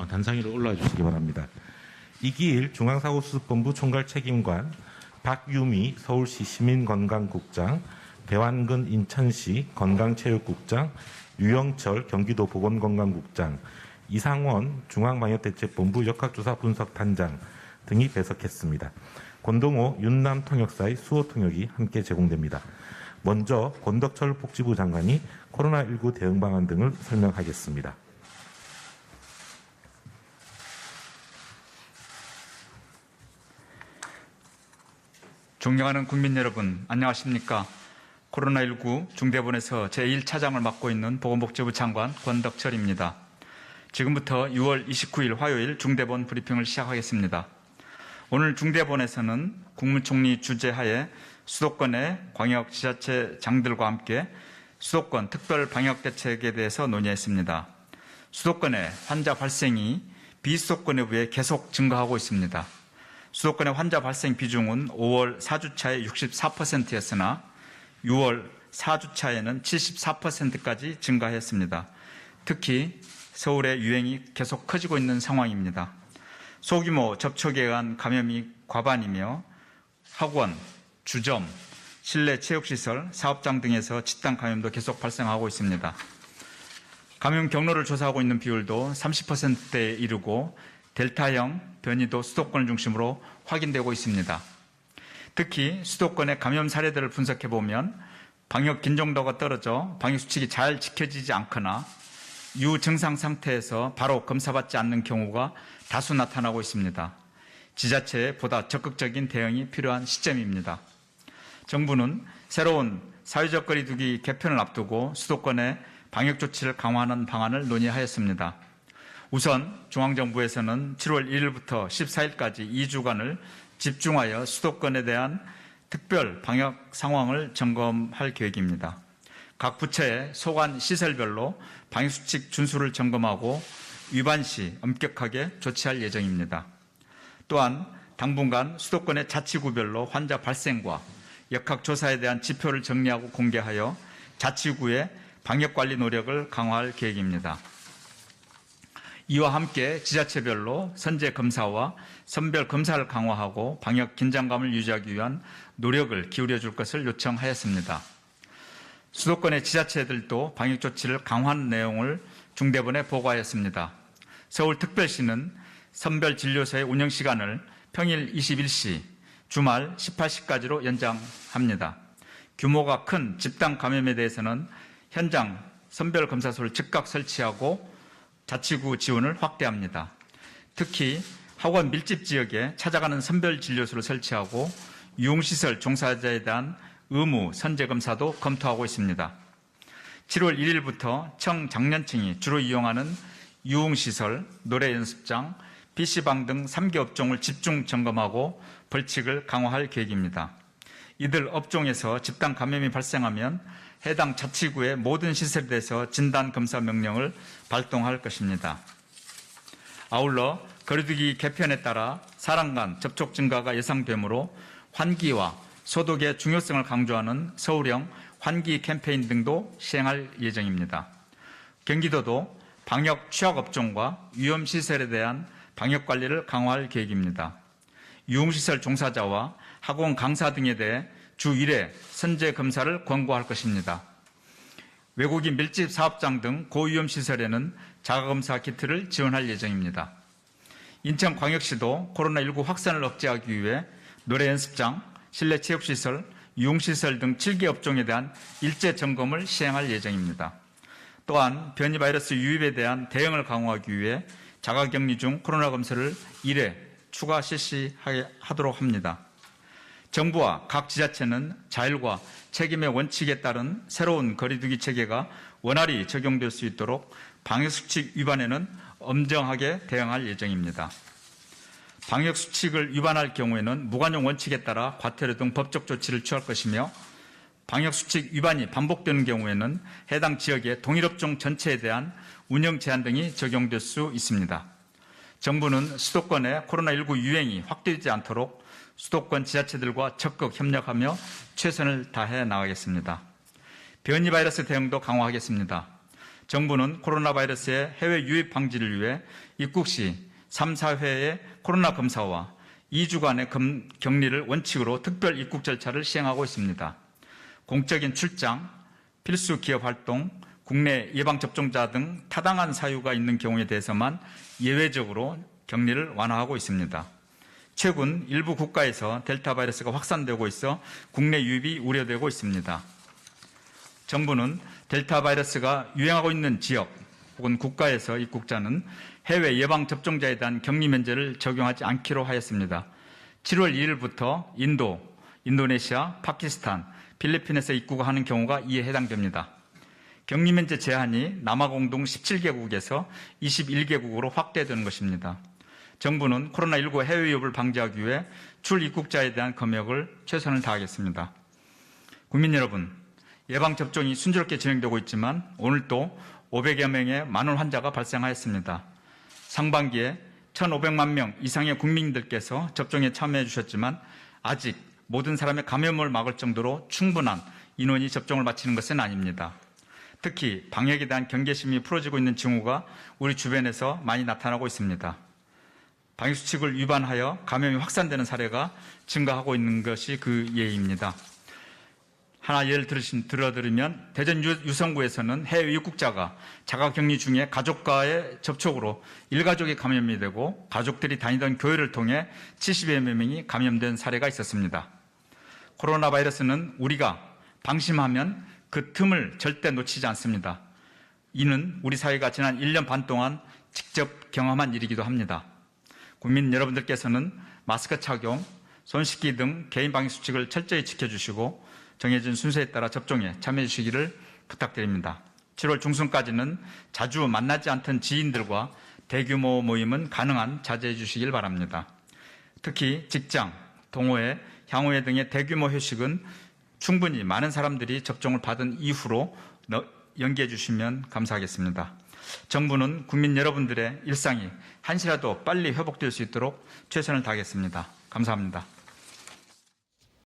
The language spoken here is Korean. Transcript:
단상위로 올라와 주시기 바랍니다. 이기일 중앙사고수습본부 총괄책임관, 박유미 서울시 시민건강국장, 배완근 인천시 건강체육국장, 유영철 경기도 보건건강국장, 이상원 중앙방역대책본부 역학조사분석단장 등이 배석했습니다. 권동호 윤남통역사의 수호통역이 함께 제공됩니다. 먼저 권덕철 복지부 장관이 코로나19 대응 방안 등을 설명하겠습니다. 존경하는 국민 여러분, 안녕하십니까? 코로나19 중대본에서 제1차장을 맡고 있는 보건복지부 장관 권덕철입니다. 지금부터 6월 29일 화요일 중대본 브리핑을 시작하겠습니다. 오늘 중대본에서는 국무총리 주재하에 수도권의 광역지자체장들과 함께 수도권 특별 방역대책에 대해서 논의했습니다. 수도권의 환자 발생이 비수도권에 비해 계속 증가하고 있습니다. 수도권의 환자 발생 비중은 5월 4주차에 64%였으나 6월 4주차에는 74%까지 증가했습니다. 특히 서울의 유행이 계속 커지고 있는 상황입니다. 소규모 접촉에 의한 감염이 과반이며 학원, 주점, 실내 체육시설, 사업장 등에서 집단 감염도 계속 발생하고 있습니다. 감염 경로를 조사하고 있는 비율도 30%대에 이르고 델타형 변이도 수도권을 중심으로 확인되고 있습니다. 특히 수도권의 감염 사례들을 분석해보면 방역 긴장도가 떨어져 방역수칙이 잘 지켜지지 않거나 유증상 상태에서 바로 검사받지 않는 경우가 다수 나타나고 있습니다. 지자체에 보다 적극적인 대응이 필요한 시점입니다. 정부는 새로운 사회적 거리두기 개편을 앞두고 수도권의 방역조치를 강화하는 방안을 논의하였습니다. 우선 중앙정부에서는 7월 1일부터 14일까지 2주간을 집중하여 수도권에 대한 특별 방역 상황을 점검할 계획입니다. 각 부처의 소관 시설별로 방역수칙 준수를 점검하고 위반 시 엄격하게 조치할 예정입니다. 또한 당분간 수도권의 자치구별로 환자 발생과 역학조사에 대한 지표를 정리하고 공개하여 자치구의 방역관리 노력을 강화할 계획입니다. 이와 함께 지자체별로 선제검사와 선별검사를 강화하고 방역 긴장감을 유지하기 위한 노력을 기울여 줄 것을 요청하였습니다. 수도권의 지자체들도 방역조치를 강화하는 내용을 중대본에 보고하였습니다. 서울특별시는 선별진료소의 운영시간을 평일 21시, 주말 18시까지로 연장합니다. 규모가 큰 집단 감염에 대해서는 현장 선별검사소를 즉각 설치하고 자치구 지원을 확대합니다. 특히 학원 밀집 지역에 찾아가는 선별진료소를 설치하고 유흥시설 종사자에 대한 의무 선제검사도 검토하고 있습니다. 7월 1일부터 청장년층이 주로 이용하는 유흥시설, 노래연습장, PC방 등 3개 업종을 집중 점검하고 벌칙을 강화할 계획입니다. 이들 업종에서 집단 감염이 발생하면 해당 자치구의 모든 시설에 대해서 진단검사 명령을 발동할 것입니다. 아울러 거리두기 개편에 따라 사람 간 접촉 증가가 예상되므로 환기와 소독의 중요성을 강조하는 서울형 환기 캠페인 등도 시행할 예정입니다. 경기도도 방역 취약업종과 위험시설에 대한 방역관리를 강화할 계획입니다. 유흥시설 종사자와 학원 강사 등에 대해 주 1회 선제검사를 권고할 것입니다. 외국인 밀집 사업장 등 고위험시설에는 자가검사 키트를 지원할 예정입니다. 인천광역시도 코로나19 확산을 억제하기 위해 노래연습장, 실내 체육시설, 유흥시설 등 7개 업종에 대한 일제 점검을 시행할 예정입니다. 또한 변이 바이러스 유입에 대한 대응을 강화하기 위해 자가격리 중 코로나 검사를 1회 추가 실시하도록 합니다. 정부와 각 지자체는 자율과 책임의 원칙에 따른 새로운 거리두기 체계가 원활히 적용될 수 있도록 방역수칙 위반에는 엄정하게 대응할 예정입니다. 방역수칙을 위반할 경우에는 무관용 원칙에 따라 과태료 등 법적 조치를 취할 것이며 방역수칙 위반이 반복되는 경우에는 해당 지역의 동일업종 전체에 대한 운영 제한 등이 적용될 수 있습니다. 정부는 수도권의 코로나19 유행이 확대되지 않도록 수도권 지자체들과 적극 협력하며 최선을 다해 나가겠습니다. 변이 바이러스 대응도 강화하겠습니다. 정부는 코로나 바이러스의 해외 유입 방지를 위해 입국 시 3, 4회의 코로나 검사와 2주간의 격리를 원칙으로 특별 입국 절차를 시행하고 있습니다. 공적인 출장, 필수 기업 활동, 국내 예방접종자 등 타당한 사유가 있는 경우에 대해서만 예외적으로 격리를 완화하고 있습니다. 최근 일부 국가에서 델타 바이러스가 확산되고 있어 국내 유입이 우려되고 있습니다. 정부는 델타 바이러스가 유행하고 있는 지역 혹은 국가에서 입국자는 해외 예방접종자에 대한 격리 면제를 적용하지 않기로 하였습니다. 7월 2일부터 인도, 인도네시아, 파키스탄, 필리핀에서 입국하는 경우가 이에 해당됩니다. 격리 면제 제한이 남아공동 17개국에서 21개국으로 확대되는 것입니다. 정부는 코로나19 해외 유입을 방지하기 위해 출입국자에 대한 검역을 최선을 다하겠습니다. 국민 여러분, 예방접종이 순조롭게 진행되고 있지만 오늘 또 500여 명의 만원 환자가 발생하였습니다. 상반기에 1,500만 명 이상의 국민들께서 접종에 참여해 주셨지만 아직 모든 사람의 감염을 막을 정도로 충분한 인원이 접종을 마치는 것은 아닙니다. 특히 방역에 대한 경계심이 풀어지고 있는 징후가 우리 주변에서 많이 나타나고 있습니다. 방역수칙을 위반하여 감염이 확산되는 사례가 증가하고 있는 것이 그 예입니다. 하나 예를 들어드리면 대전 유성구에서는 해외 입국자가 자가격리 중에 가족과의 접촉으로 일가족이 감염이 되고 가족들이 다니던 교회를 통해 70여 명이 감염된 사례가 있었습니다. 코로나 바이러스는 우리가 방심하면 그 틈을 절대 놓치지 않습니다. 이는 우리 사회가 지난 1년 반 동안 직접 경험한 일이기도 합니다. 국민 여러분들께서는 마스크 착용, 손 씻기 등 개인 방역 수칙을 철저히 지켜주시고 정해진 순서에 따라 접종에 참여해 주시기를 부탁드립니다. 7월 중순까지는 자주 만나지 않던 지인들과 대규모 모임은 가능한 자제해 주시길 바랍니다. 특히 직장, 동호회, 향후회 등의 대규모 회식은 충분히 많은 사람들이 접종을 받은 이후로 연기해 주시면 감사하겠습니다. 정부는 국민 여러분들의 일상이 한시라도 빨리 회복될 수 있도록 최선을 다하겠습니다. 감사합니다.